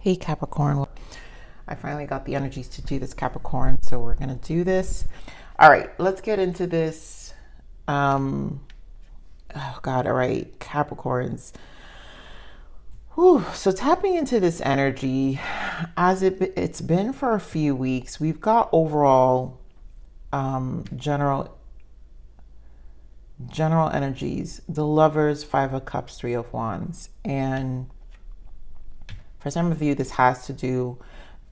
Hey Capricorn, I finally got the energies to do this, Capricorn, so we're gonna do this. All right, let's get into this. Oh God, all right, Capricorns. Whew. So tapping into this energy, as it's been for a few weeks, we've got overall general energies, the Lovers, Five of Cups, Three of Wands, and for some of you, this has to do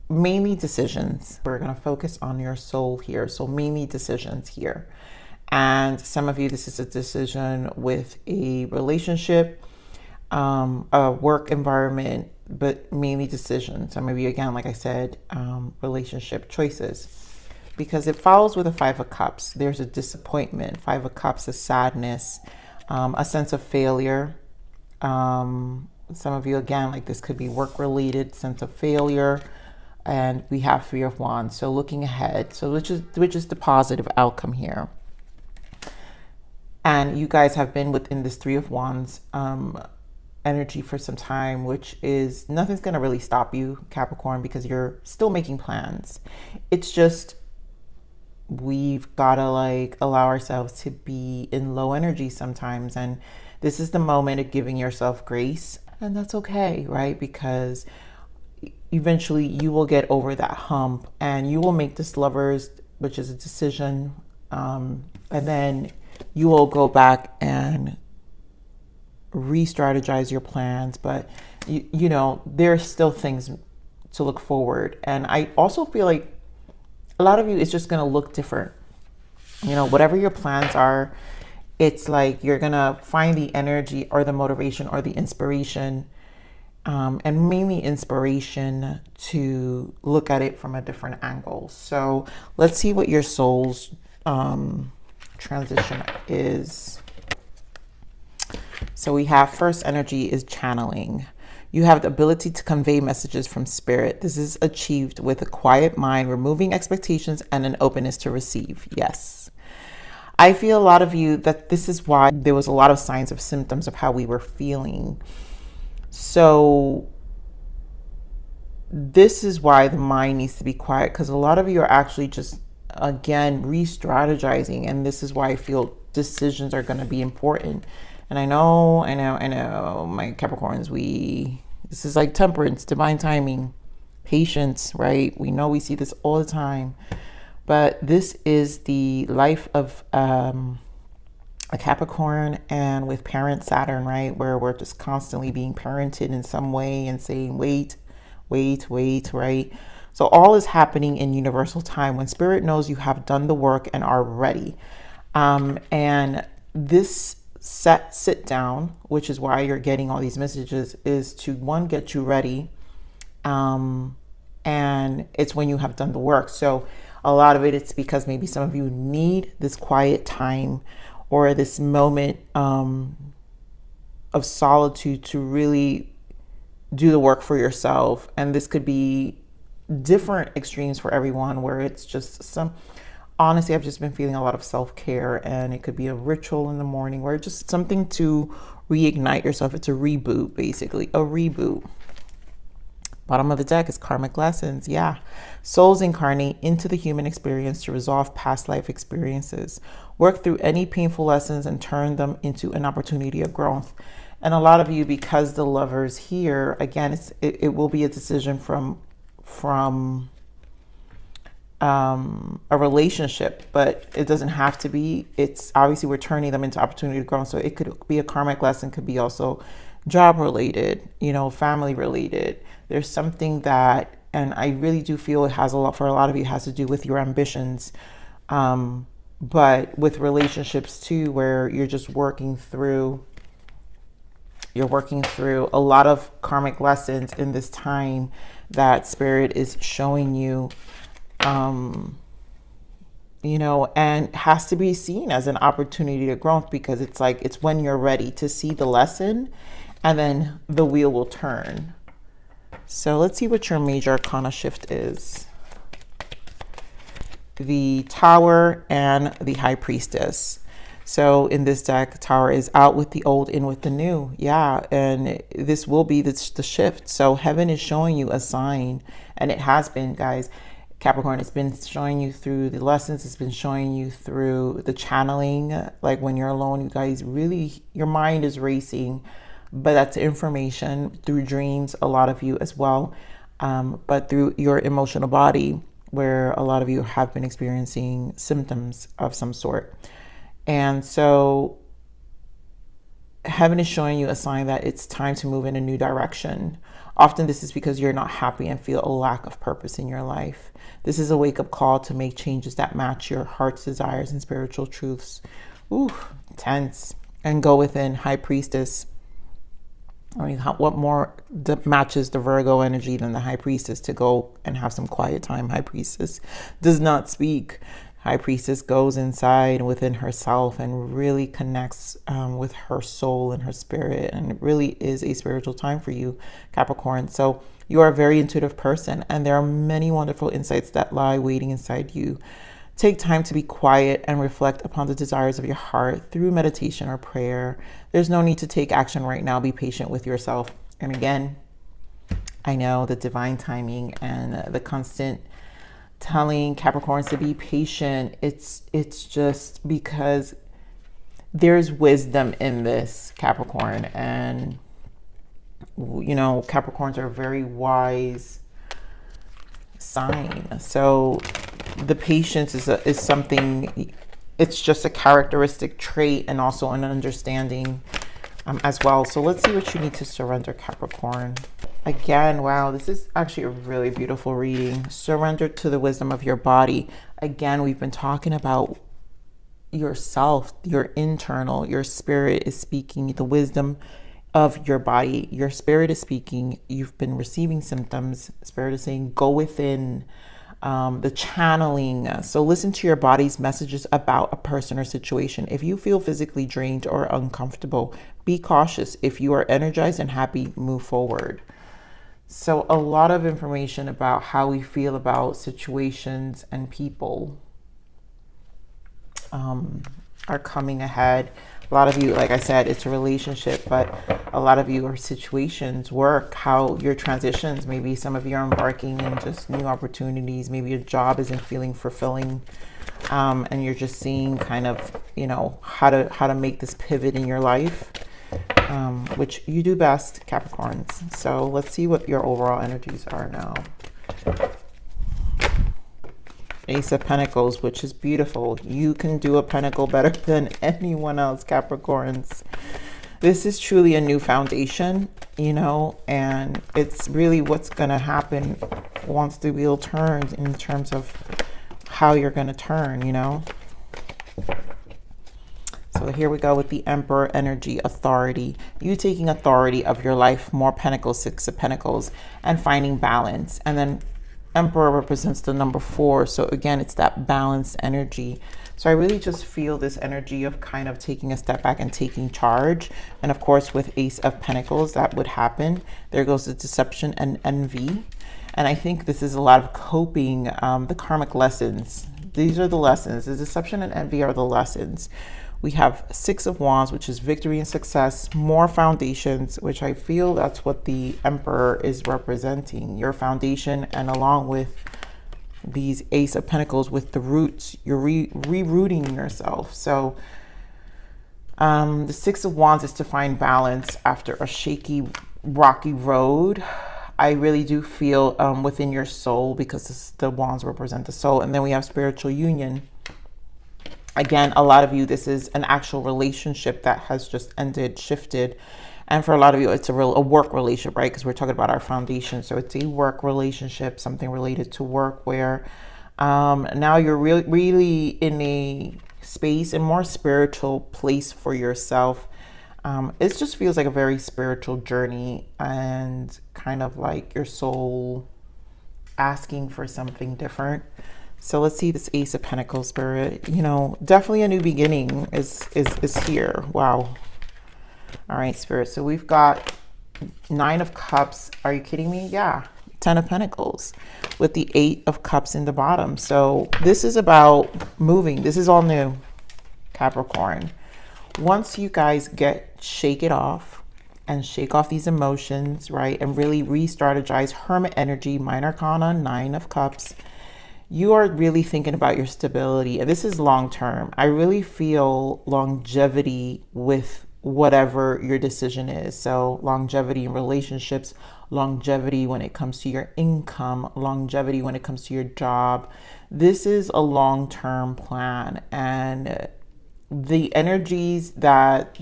mainly decisions. We're going to focus on your soul here. So mainly decisions here. And some of you, this is a decision with a relationship, a work environment, but mainly decisions. Some of you, again, like I said, relationship choices. Because it follows with a Five of Cups. There's a disappointment. Five of Cups is sadness, a sense of failure. Some of you, again, like this could be work-related, sense of failure. And we have Three of Wands. So looking ahead. So which is the positive outcome here. And you guys have been within this Three of Wands energy for some time, which is nothing's going to really stop you, Capricorn, because you're still making plans. It's just we've got to like allow ourselves to be in low energy sometimes. And this is the moment of giving yourself grace. And that's okay, right? Because eventually you will get over that hump and you will make this Lovers, which is a decision. And then you will go back and re-strategize your plans. But, you know, there's still things to look forward. And I also feel like a lot of you, it's just going to look different. You know, whatever your plans are, it's like you're going to find the energy or the motivation or the inspiration, and mainly inspiration to look at it from a different angle. So let's see what your soul's transition is. So we have first energy is channeling. You have the ability to convey messages from spirit. This is achieved with a quiet mind, removing expectations and an openness to receive. Yes. I feel a lot of you that this is why there was a lot of signs of symptoms of how we were feeling. So this is why the mind needs to be quiet, because a lot of you are actually just, again, re-strategizing. And this is why I feel decisions are going to be important. And I know, my Capricorns, this is like temperance, divine timing, patience, right? We know we see this all the time. But this is the life of a Capricorn, and with parent Saturn, right? Where we're just constantly being parented in some way and saying, wait, right? So all is happening in universal time when spirit knows you have done the work and are ready. And this sit down, which is why you're getting all these messages, is to, one, get you ready. And it's when you have done the work. So a lot of it's because maybe some of you need this quiet time or this moment of solitude to really do the work for yourself. And this could be different extremes for everyone, where it's just some, honestly, I've just been feeling a lot of self-care, and it could be a ritual in the morning, or just something to reignite yourself. It's a reboot, basically, a reboot. Bottom of the deck is karmic lessons. Yeah. Souls incarnate into the human experience to resolve past life experiences, work through any painful lessons, and turn them into an opportunity of growth. And a lot of you, because the Lovers here, again, it will be a decision from a relationship, but it doesn't have to be. It's obviously we're turning them into opportunity to grow. So it could be a karmic lesson, could be also job related, you know, family related. There's something that, and I really do feel it has a lot, for a lot of you, has to do with your ambitions, but with relationships too, where you're just working through a lot of karmic lessons in this time that spirit is showing you, you know, and has to be seen as an opportunity to growth, because it's like, it's when you're ready to see the lesson, and then the wheel will turn. So let's see what your major arcana shift is. The Tower and the High Priestess. So in this deck, Tower is out with the old, in with the new. Yeah, and this will be the shift. So heaven is showing you a sign, and it has been, guys. Capricorn, it's been showing you through the lessons. It's been showing you through the channeling. Like when you're alone, you guys really, your mind is racing, but that's information through dreams, a lot of you as well. But through your emotional body, where a lot of you have been experiencing symptoms of some sort. And so heaven is showing you a sign that it's time to move in a new direction. Often this is because you're not happy and feel a lack of purpose in your life. This is a wake-up call to make changes that match your heart's desires and spiritual truths. Ooh, tense. And go within. High Priestess. I mean, what more matches the Virgo energy than the High Priestess to go and have some quiet time? High Priestess does not speak. High Priestess goes inside within herself and really connects with her soul and her spirit. And it really is a spiritual time for you, Capricorn. So you are a very intuitive person, and there are many wonderful insights that lie waiting inside you. Take time to be quiet and reflect upon the desires of your heart through meditation or prayer. There's no need to take action right now. Be patient with yourself. And again, I know the divine timing and the constant telling Capricorns to be patient. It's just because there's wisdom in this, Capricorn. And, you know, Capricorns are a very wise sign. So the patience is something, it's just a characteristic trait and also an understanding as well. So let's see what you need to surrender, Capricorn. Again, wow, this is actually a really beautiful reading. Surrender to the wisdom of your body. Again, we've been talking about yourself, your internal, your spirit is speaking, the wisdom of your body. Your spirit is speaking. You've been receiving symptoms. Spirit is saying, go within. The channeling. So listen to your body's messages about a person or situation. If you feel physically drained or uncomfortable, be cautious. If you are energized and happy, move forward. So a lot of information about how we feel about situations and people are coming ahead. A lot of you, like I said, it's a relationship, but a lot of you are situations, work, how your transitions, maybe some of you are embarking in just new opportunities. Maybe your job isn't feeling fulfilling, and you're just seeing kind of, you know, how to make this pivot in your life, which you do best, Capricorns. So let's see what your overall energies are now. Ace of Pentacles, which is beautiful. You can do a pentacle better than anyone else, Capricorns. This is truly a new foundation, you know, and it's really what's going to happen once the wheel turns in terms of how you're going to turn, you know. So here we go with the Emperor energy, authority. You taking authority of your life, more Pentacles, Six of Pentacles, and finding balance. And then Emperor represents the number 4. So again, it's that balanced energy. So I really just feel this energy of kind of taking a step back and taking charge. And of course, with Ace of Pentacles, that would happen. There goes the deception and envy. And I think this is a lot of coping, the karmic lessons. These are the lessons. The deception and envy are the lessons. We have Six of Wands, which is victory and success, more foundations, which I feel that's what the Emperor is representing, your foundation. And along with these Ace of Pentacles with the roots, you're re-rooting yourself. So the Six of Wands is to find balance after a shaky, rocky road. I really do feel within your soul, because the Wands represent the soul. And then we have spiritual union. Again, a lot of you, this is an actual relationship that has just ended, shifted. And for a lot of you, it's a work relationship, right? Because we're talking about our foundation. So it's a work relationship, something related to work, where now you're really in a space, a more spiritual place for yourself. It just feels like a very spiritual journey, and kind of like your soul asking for something different. So let's see this Ace of Pentacles, Spirit. You know, definitely a new beginning is here. Wow. All right, Spirit. So we've got Nine of Cups. Are you kidding me? Yeah. 10 of Pentacles with the 8 of Cups in the bottom. So this is about moving. This is all new, Capricorn. once you guys shake it off and shake off these emotions, right, and really re-strategize, Hermit energy, Minor Arcana, 9 of Cups, you are really thinking about your stability. And this is long term. I really feel longevity with whatever your decision is. So longevity in relationships, longevity when it comes to your income, longevity when it comes to your job. This is a long-term plan, and the energies that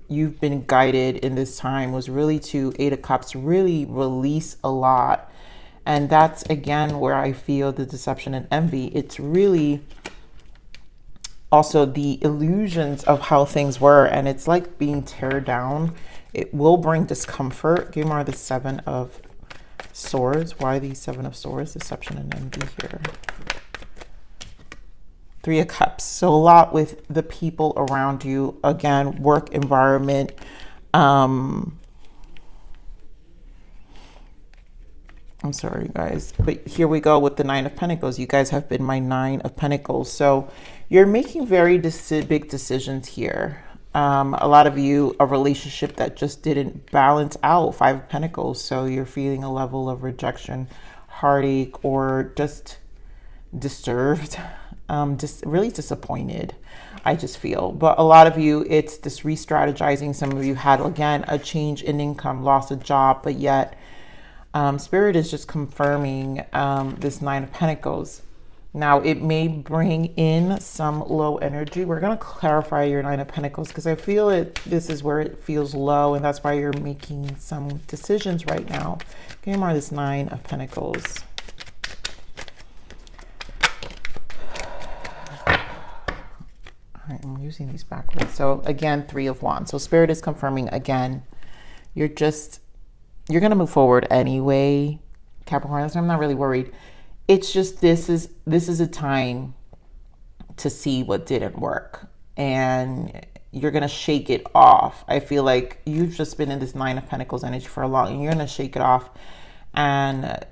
you've been guided in this time was really to 8 of Cups, really release a lot. And that's again where I feel the deception and envy. It's really also the illusions of how things were, and it's like being teared down. It will bring discomfort. Give more of the 7 of Swords. Why the 7 of Swords? Deception and envy here. 3 of Cups. So a lot with the people around you. Again, work environment. I'm sorry, guys, but here we go with the 9 of Pentacles. You guys have been my 9 of Pentacles. So you're making very big decisions here. A lot of you, a relationship that just didn't balance out, 5 of Pentacles. So you're feeling a level of rejection, heartache, or just disturbed, just really disappointed, I just feel. But a lot of you, it's this re-strategizing. Some of you had, again, a change in income, lost a job, but yet Spirit is just confirming this 9 of Pentacles. Now, it may bring in some low energy. We're going to clarify your 9 of Pentacles because I feel this is where it feels low, and that's why you're making some decisions right now. Give me more of this 9 of Pentacles. All right, I'm using these backwards. So again, 3 of Wands. So Spirit is confirming again, you're going to move forward anyway, Capricorn. So I'm not really worried. It's just this is a time to see what didn't work, and you're going to shake it off. I feel like you've just been in this 9 of Pentacles energy for a long, and you're going to shake it off and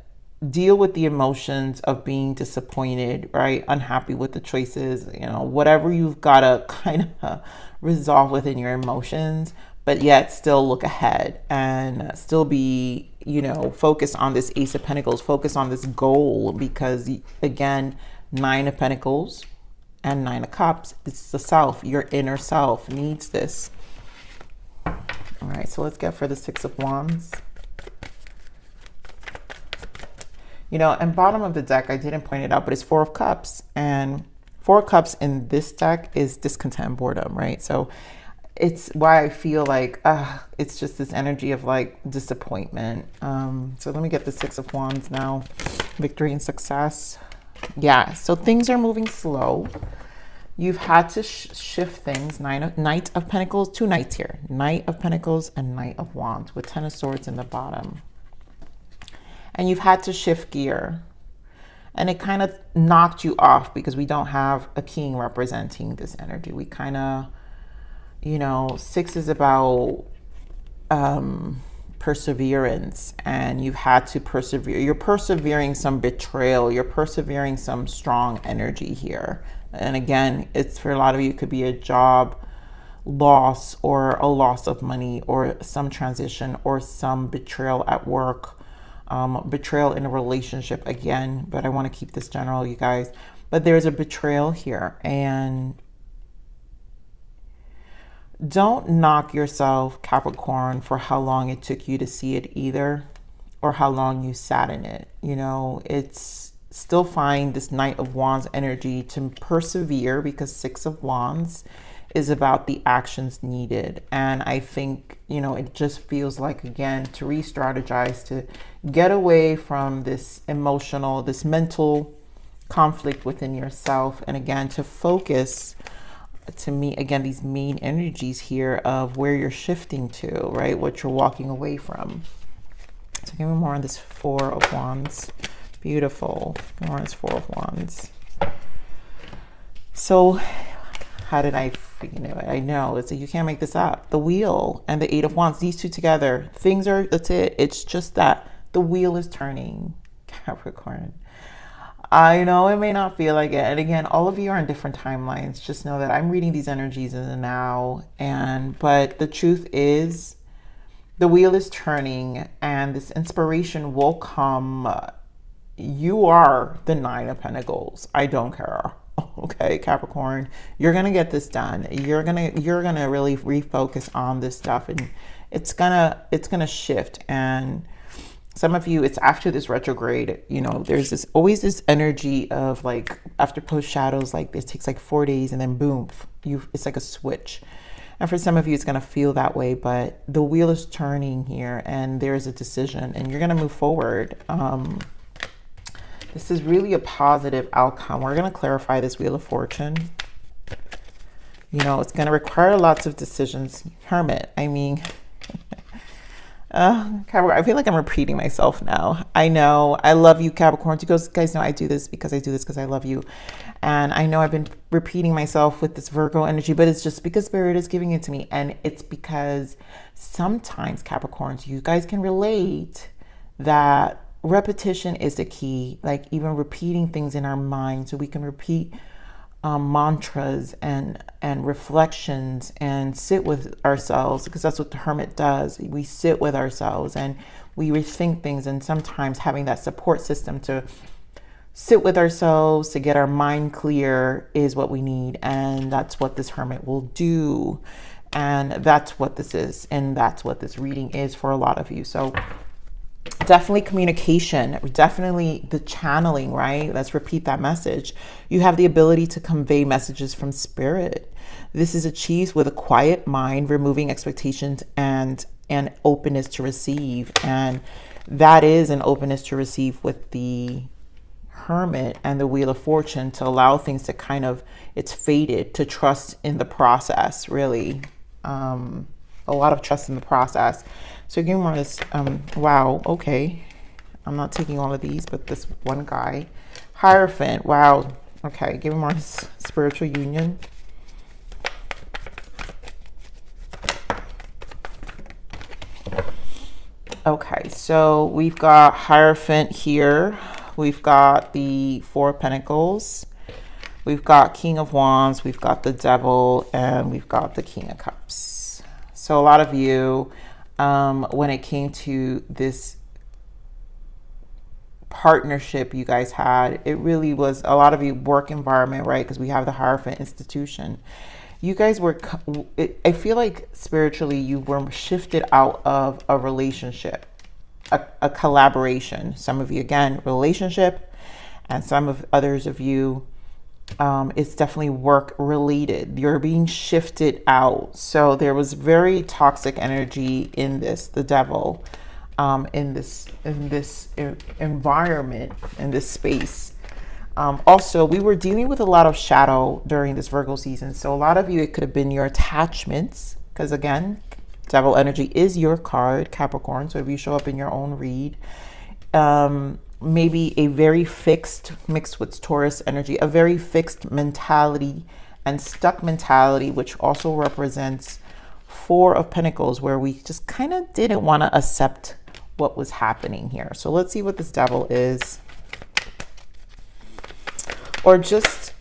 deal with the emotions of being disappointed, right? Unhappy with the choices, you know, whatever you've got to kind of resolve within your emotions, but yet still look ahead and still be, you know, focused on this Ace of Pentacles, focus on this goal, because again, 9 of Pentacles and 9 of Cups, it's the self, your inner self needs this. All right, so let's get for the 6 of Wands. You know, and bottom of the deck, I didn't point it out, but it's 4 of Cups, and 4 of Cups in this deck is discontent and boredom, right? So it's why I feel like it's just this energy of like disappointment. So let me get the 6 of Wands now. Victory and success. Yeah, so things are moving slow. You've had to shift things. Knight of Pentacles, 2 knights here. Knight of Pentacles and Knight of Wands with 10 of Swords in the bottom. And you've had to shift gear. And it kind of knocked you off because we don't have a king representing this energy. We kind of, you know, 6 is about perseverance, and you've had to persevere. You're persevering some betrayal. You're persevering some strong energy here. And again, it's for a lot of you, it could be a job loss or a loss of money or some transition or some betrayal at work, betrayal in a relationship again. But I want to keep this general, you guys. But there's a betrayal here, and don't knock yourself, Capricorn, for how long it took you to see it either, or how long you sat in it. You know, it's still find this Knight of Wands energy to persevere, because 6 of Wands is about the actions needed. And I think, you know, it just feels like, again, to re-strategize, to get away from this emotional, this mental conflict within yourself, and again, to focus, to me, again, these main energies here of where you're shifting to, right? What you're walking away from. So give me more on this 4 of Wands. Beautiful. More on this 4 of Wands. So how did I, you know, I know it's like, you can't make this up. The Wheel and the 8 of Wands, these two together, things are, that's it. It's just that the wheel is turning, Capricorn. I know it may not feel like it. And again, all of you are on different timelines. Just know that I'm reading these energies in the now. But the truth is, the wheel is turning and this inspiration will come. You are the Nine of Pentacles. I don't care. Okay, Capricorn, you're gonna get this done. You're gonna really refocus on this stuff, and it's gonna shift. And some of you, it's after this retrograde, you know, there's this always this energy of like after post shadows, like it takes like 4 days and then boom, it's like a switch. And for some of you, it's going to feel that way, but the wheel is turning here and there's a decision and you're going to move forward. This is really a positive outcome. We're going to clarify this Wheel of Fortune. You know, it's going to require lots of decisions. Hermit, I mean, Capricorn, I feel like I'm repeating myself now. I know. I love you, Capricorn. You guys know I do this because I love you. And I know I've been repeating myself with this Virgo energy, but it's just because Spirit is giving it to me. And it's because sometimes, Capricorns, you guys can relate that repetition is the key. Like even repeating things in our mind, so we can repeat mantras and reflections and sit with ourselves, because that's what the Hermit does. We sit with ourselves and we rethink things, and sometimes having that support system to sit with ourselves to get our mind clear is what we need. And that's what this Hermit will do, and that's what this is, and that's what this reading is for a lot of you. So definitely communication, definitely the channeling, right? Let's repeat that message. You have the ability to convey messages from Spirit. This is achieved with a quiet mind, removing expectations and openness to receive. And that is an openness to receive with the Hermit and the Wheel of Fortune, to allow things to kind of, it's fated, to trust in the process, really. A lot of trust in the process. So give me more of this. Wow, okay. I'm not taking all of these, but this one guy. Hierophant, wow. Okay, give me more of this spiritual union. Okay, so we've got Hierophant here. We've got the Four of Pentacles. We've got King of Wands. We've got the Devil, and we've got the King of Cups. So a lot of you, when it came to this partnership you guys had, it really was a lot of you work environment, right? Because we have the Hierophant institution. You guys were, I feel like spiritually you were shifted out of a relationship, a collaboration. Some of you, again, relationship, and some of others of you, it's definitely work related. You're being shifted out. So there was very toxic energy in this, the Devil, in this environment, in this space. Also, we were dealing with a lot of shadow during this Virgo season. So a lot of you, it could have been your attachments, because again, Devil energy is your card, Capricorn. So if you show up in your own read, maybe a very fixed, mixed with Taurus energy, a very fixed mentality and stuck mentality, which also represents Four of Pentacles, where we just kind of didn't want to accept what was happening here. So let's see what this Devil is. Or just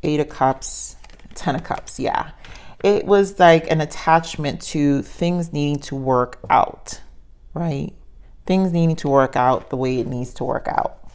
Eight of Cups, Ten of Cups. Yeah, it was like an attachment to things needing to work out, right? Things needing to work out the way it needs to work out.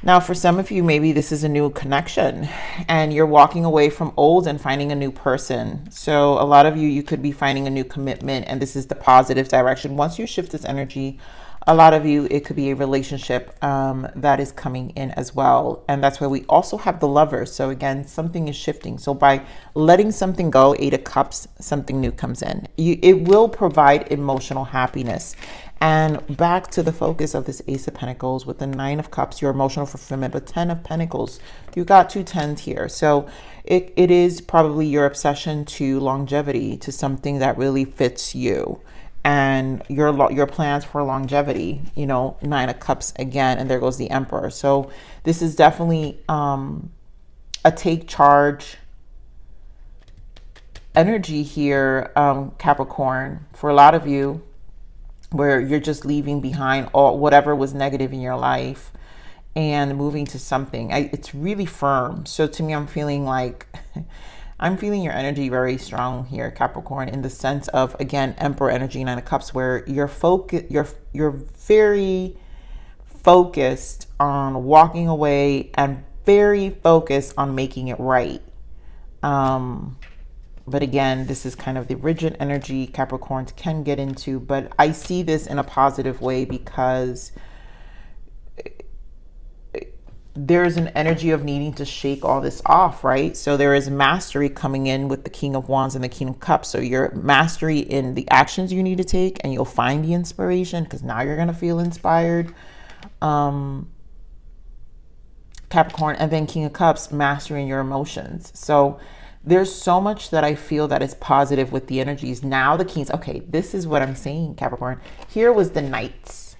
Now, for some of you, maybe this is a new connection and you're walking away from old and finding a new person. So a lot of you, you could be finding a new commitment, and this is the positive direction. Once you shift this energy, a lot of you, it could be a relationship that is coming in as well. And that's where we also have the Lovers. So again, something is shifting. So by letting something go, Eight of Cups, something new comes in. It will provide emotional happiness. And back to the focus of this Ace of Pentacles with the Nine of Cups, your emotional fulfillment, but Ten of Pentacles, you got two tens here. So it is probably your obsession to longevity, to something that really fits you. And your plans for longevity, you know, Nine of Cups again, and there goes the Emperor. So this is definitely a take charge energy here, Capricorn. For a lot of you, where you're just leaving behind all whatever was negative in your life and moving to something. It's really firm. So to me, I'm feeling like I'm feeling your energy very strong here, Capricorn, in the sense of, again, Emperor energy, Nine of Cups, where you're very focused on walking away and very focused on making it right. But again, this is kind of the rigid energy Capricorns can get into, but I see this in a positive way because there's an energy of needing to shake all this off, right? So there is mastery coming in with the King of Wands and the King of Cups. So your mastery in the actions you need to take, and you'll find the inspiration because now you're going to feel inspired. Capricorn, and then King of Cups, mastering your emotions. So there's so much that I feel that is positive with the energies. Now the Kings, okay, this is what I'm saying, Capricorn. Here was the Knights.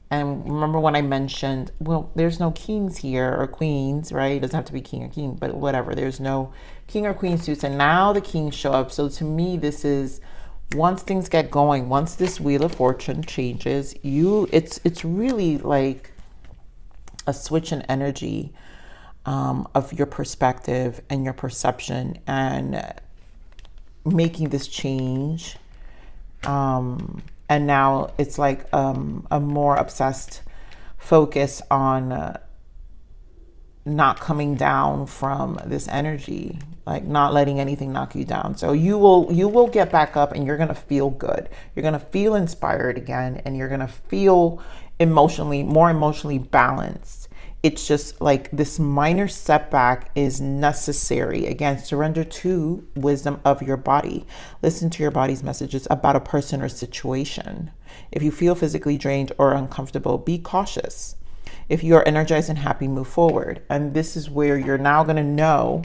And remember when I mentioned, well, there's no kings here or queens, right? It doesn't have to be king or queen, but whatever. There's no king or queen suits. And now the kings show up. So to me, this is, once things get going, once this Wheel of Fortune changes, it's really like a switch in energy of your perspective and your perception and making this change. And now it's like a more obsessed focus on not coming down from this energy, like not letting anything knock you down. So you will get back up and you're going to feel good. You're going to feel inspired again, and you're going to feel more emotionally balanced. It's just like this minor setback is necessary. Again, surrender to wisdom of your body. Listen to your body's messages about a person or situation. If you feel physically drained or uncomfortable, be cautious. If you are energized and happy, move forward. And this is where you're now going to know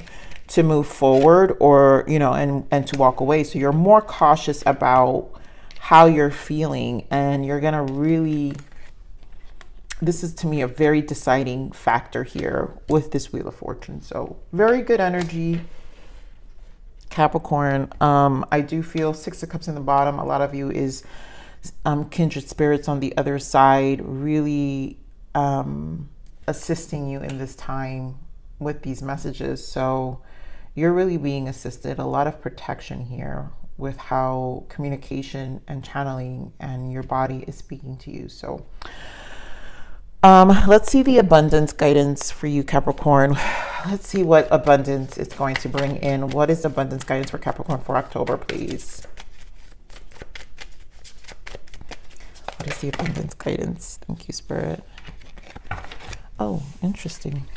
to move forward or, you know, and to walk away. So you're more cautious about how you're feeling, and you're going to really, this is to me a very deciding factor here with this Wheel of Fortune. So very good energy, Capricorn. I do feel Six of Cups in the bottom. A lot of you is kindred spirits on the other side, really assisting you in this time with these messages. So you're really being assisted. A lot of protection here with how communication and channeling and your body is speaking to you. So let's see the abundance guidance for you, Capricorn. Let's see what abundance is going to bring in. What is abundance guidance for Capricorn for October, please? What is the abundance guidance? Thank you, Spirit. Oh, interesting.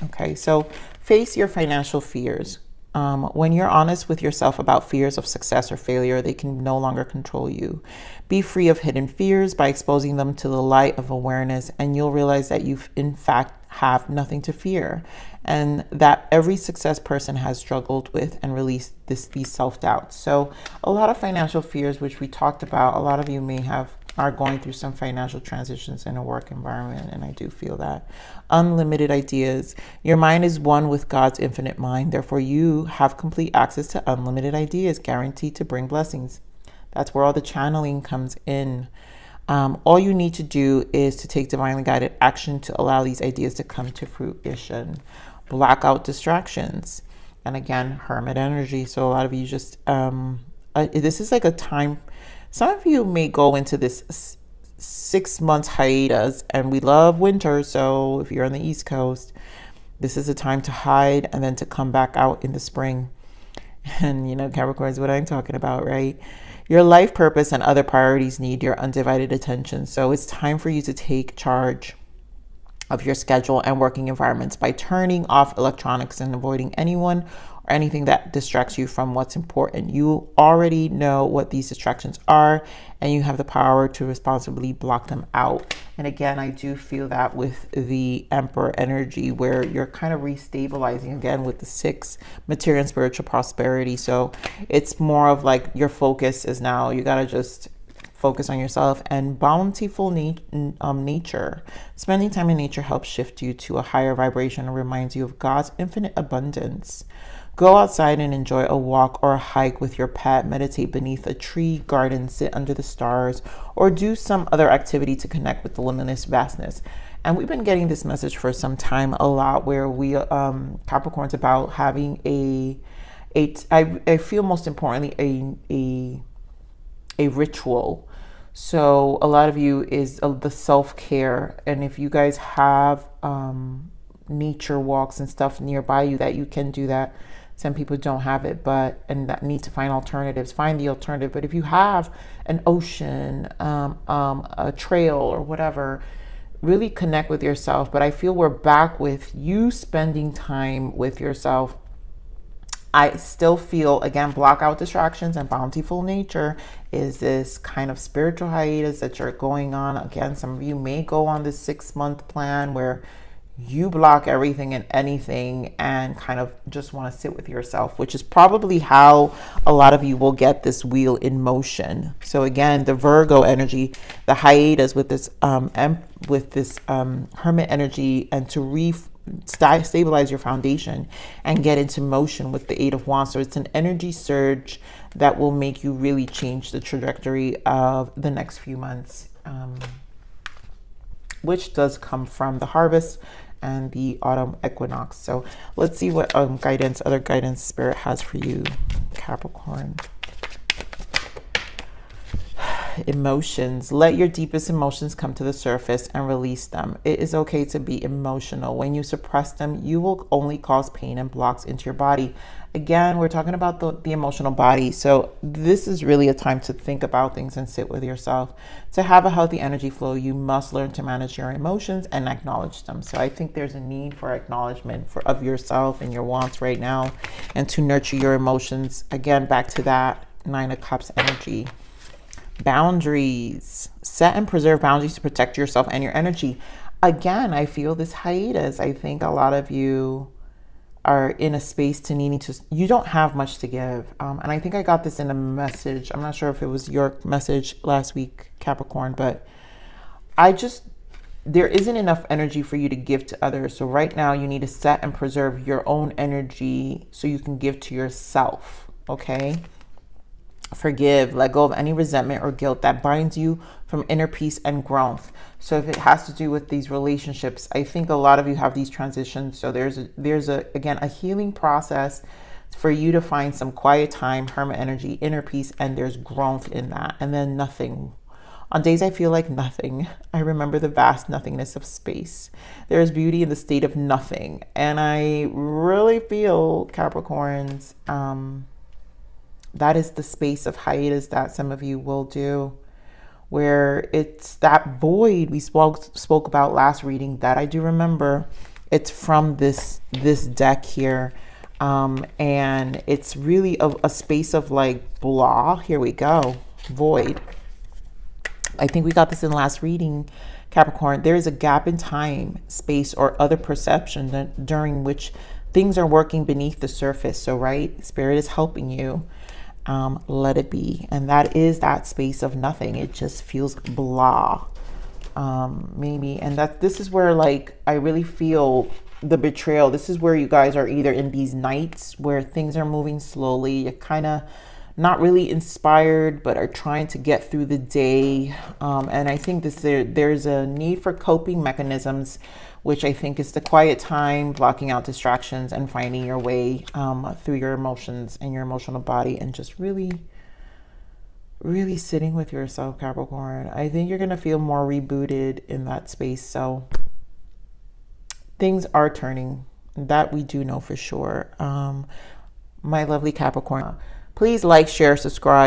Okay, so face your financial fears. When you're honest with yourself about fears of success or failure, they can no longer control you. Be free of hidden fears by exposing them to the light of awareness, and you'll realize that you in fact have nothing to fear, and that every success person has struggled with and released these self-doubts. So a lot of financial fears, which we talked about, a lot of you are going through some financial transitions in a work environment, and I do feel that. Unlimited ideas. Your mind is one with God's infinite mind. Therefore, you have complete access to unlimited ideas, guaranteed to bring blessings. That's where all the channeling comes in. All you need to do is to take divinely guided action to allow these ideas to come to fruition. Block out distractions. And again, hermit energy. So a lot of you just, this is like a time. Some of you may go into this 6 months hiatus, and we love winter. So if you're on the East Coast, this is a time to hide and then to come back out in the spring. And you know, Capricorn is what I'm talking about, right? Your life purpose and other priorities need your undivided attention. So it's time for you to take charge of your schedule and working environments by turning off electronics and avoiding anyone or anything that distracts you from what's important. You already know what these distractions are, and you have the power to responsibly block them out. And again, I do feel that with the Emperor energy, where you're kind of restabilizing again with the 6, material and spiritual prosperity. So it's more of like your focus is now, you got to just focus on yourself. And bountiful nature. Spending time in nature helps shift you to a higher vibration and reminds you of God's infinite abundance. Go outside and enjoy a walk or a hike with your pet, meditate beneath a tree, garden, sit under the stars, or do some other activity to connect with the limitless vastness. And we've been getting this message for some time a lot, where we, Capricorn's about having I feel most importantly, a ritual. So a lot of you is the self-care. And if you guys have nature walks and stuff nearby you, that you can do that. Some people don't have it, and that need to find alternatives. Find the alternative. But if you have an ocean, a trail or whatever, really connect with yourself. But I feel we're back with you spending time with yourself. I still feel, again, block out distractions, and bountiful nature is this kind of spiritual hiatus that you're going on. Again, some of you may go on this 6-month plan where you block everything and anything and kind of just want to sit with yourself, which is probably how a lot of you will get this wheel in motion. So again, the Virgo energy, the hiatus with this hermit energy, and to stabilize your foundation and get into motion with the 8 of Wands. So it's an energy surge that will make you really change the trajectory of the next few months, which does come from the harvest and the autumn equinox. So let's see what other guidance Spirit has for you, Capricorn. Emotions. Let your deepest emotions come to the surface and release them. It is okay to be emotional. When you suppress them, you will only cause pain and blocks into your body. Again, we're talking about the emotional body. So this is really a time to think about things and sit with yourself. To have a healthy energy flow, you must learn to manage your emotions and acknowledge them. So I think there's a need for acknowledgement of yourself and your wants right now, and to nurture your emotions. Again, back to that 9 of Cups energy. Boundaries. Set and preserve boundaries to protect yourself and your energy. Again, I feel this hiatus. I think a lot of you are in a space to needing to, you don't have much to give. And I think I got this in a message. I'm not sure if it was your message last week, Capricorn, but there isn't enough energy for you to give to others. So right now you need to set and preserve your own energy so you can give to yourself. Okay. Forgive, let go of any resentment or guilt that binds you from inner peace and growth. So if it has to do with these relationships, I think a lot of you have these transitions. So there's again, a healing process for you to find some quiet time, hermit energy, inner peace, and there's growth in that. And then nothing. On days I feel like nothing, I remember the vast nothingness of space. There is beauty in the state of nothing. And I really feel, Capricorns, that is the space of hiatus that some of you will do, where it's that void we spoke about last reading that I do remember. It's from this deck here, and it's really a space of like blah. Here we go, void. I think we got this in last reading, Capricorn. There is a gap in time, space, or other perception during which things are working beneath the surface. So right, Spirit is helping you. Let it be. And that is that space of nothing. It just feels blah, maybe. And this is where, like, I really feel the betrayal. This is where you guys are either in these nights where things are moving slowly. You're kind of not really inspired, but are trying to get through the day. And I think there's a need for coping mechanisms, which I think is the quiet time, blocking out distractions, and finding your way through your emotions and your emotional body, and just really, really sitting with yourself, Capricorn. I think you're going to feel more rebooted in that space. So things are turning. That we do know for sure. My lovely Capricorn, please like, share, subscribe.